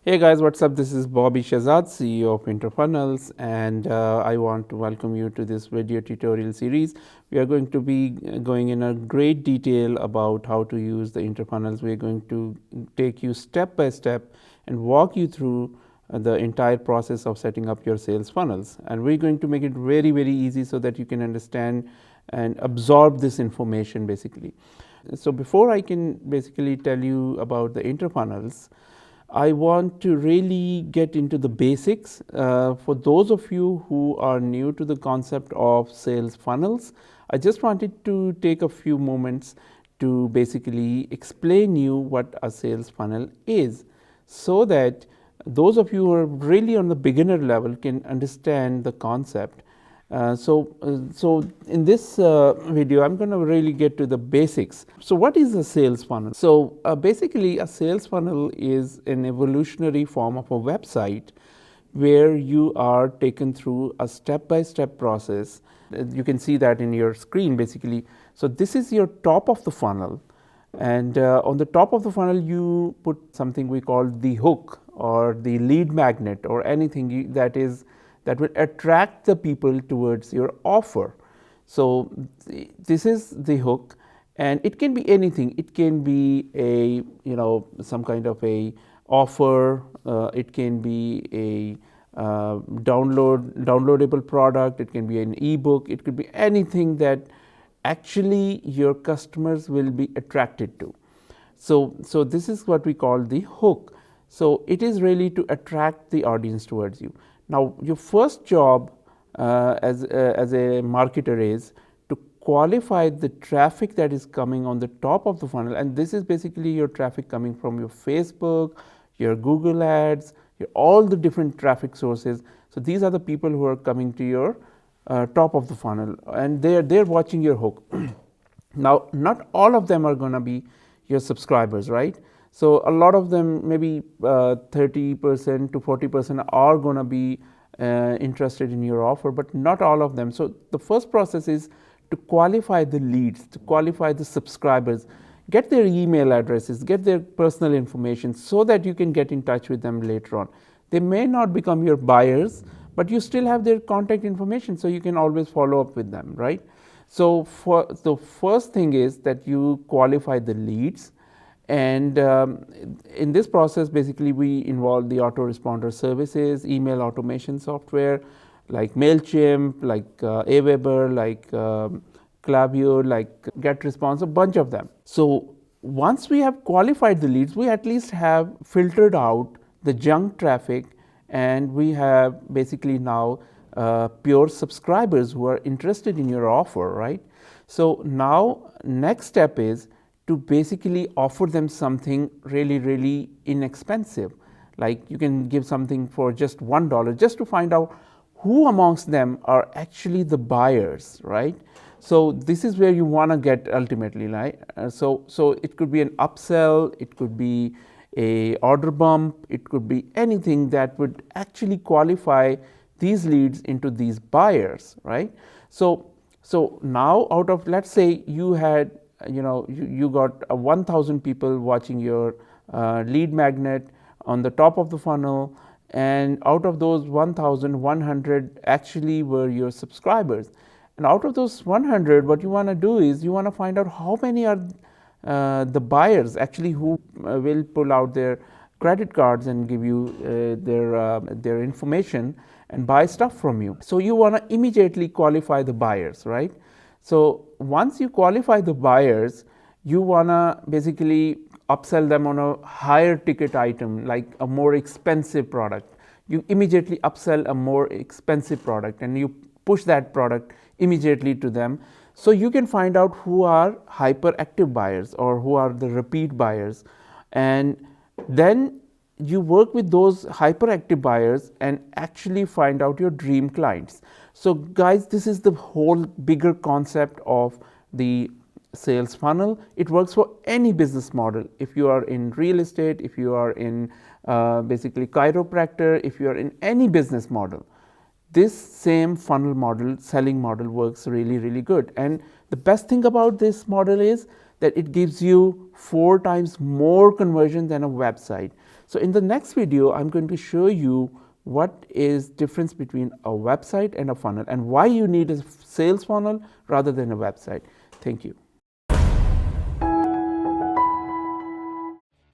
Hey guys, what's up? This is Bobby Shazad, CEO of InterFunnels, and I want to welcome you to this video tutorial series. We are going to be going in a great detail about how to use the InterFunnels. We are going to take you step by step and walk you through the entire process of setting up your sales funnels. And we're going to make it very, very easy so that you can understand and absorb this information basically. So before I can basically tell you about the InterFunnels, I want to really get into the basics. For those of you who are new to the concept of sales funnels, I just wanted to take a few moments to basically explain you what a sales funnel is, so that those of you who are really on the beginner level can understand the concept. So in this video, I'm going to really get to the basics. So what is a sales funnel? So basically a sales funnel is an evolutionary form of a website where you are taken through a step-by-step process. You can see that in your screen basically. So this is your top of the funnel, and on the top of the funnel you put something we call the hook or the lead magnet or anything that will attract the people towards your offer. So this is the hook, and it can be anything. It can be a some kind of a offer. It can be a downloadable product. It can be an ebook. It could be anything that actually your customers will be attracted to. So this is what we call the hook. So it is really to attract the audience towards you. Now your first job as a marketer is to qualify the traffic that is coming on the top of the funnel, and this is basically your traffic coming from your Facebook, your Google ads, all the different traffic sources. So these are the people who are coming to your top of the funnel, and they're watching your hook. Now not all of them are going to be your subscribers, right? So a lot of them, maybe 30% to 40% are going to be interested in your offer, but not all of them. So the first process is to qualify the leads, to qualify the subscribers, get their email addresses, get their personal information so that you can get in touch with them later on. They may not become your buyers, but you still have their contact information, so you can always follow up with them, right? So for the first thing is that you qualify the leads, and in this process basically we involve the autoresponder services, email automation software like MailChimp, like Aweber, like Klaviyo, like GetResponse, a bunch of them. So once we have qualified the leads, we at least have filtered out the junk traffic, and we have basically now pure subscribers who are interested in your offer, right? So now next step is to basically offer them something really, really inexpensive. Like you can give something for just $1 just to find out who amongst them are actually the buyers, right? So this is where you want to get ultimately, right? So it could be an upsell, it could be a order bump, it could be anything that would actually qualify these leads into these buyers, right? So now out of, let's say you had you got 1,000 people watching your lead magnet on the top of the funnel, and out of those 1,100 actually were your subscribers. And out of those 100, what you want to do is you want to find out how many are the buyers actually who will pull out their credit cards and give you their information and buy stuff from you. So you want to immediately qualify the buyers, right? So once you qualify the buyers, you want to basically upsell them on a higher ticket item, like a more expensive product. You immediately upsell a more expensive product and you push that product immediately to them. So you can find out who are hyperactive buyers or who are the repeat buyers, and then you work with those hyperactive buyers and actually find out your dream clients. So guys, this is the whole bigger concept of the sales funnel. It works for any business model. If you are in real estate, if you are in basically chiropractor, if you are in any business model, this same funnel model, selling model, works really, really good. And the best thing about this model is that it gives you 4 times more conversion than a website. So in the next video, I'm going to show you what is difference between a website and a funnel and why you need a sales funnel rather than a website. Thank you.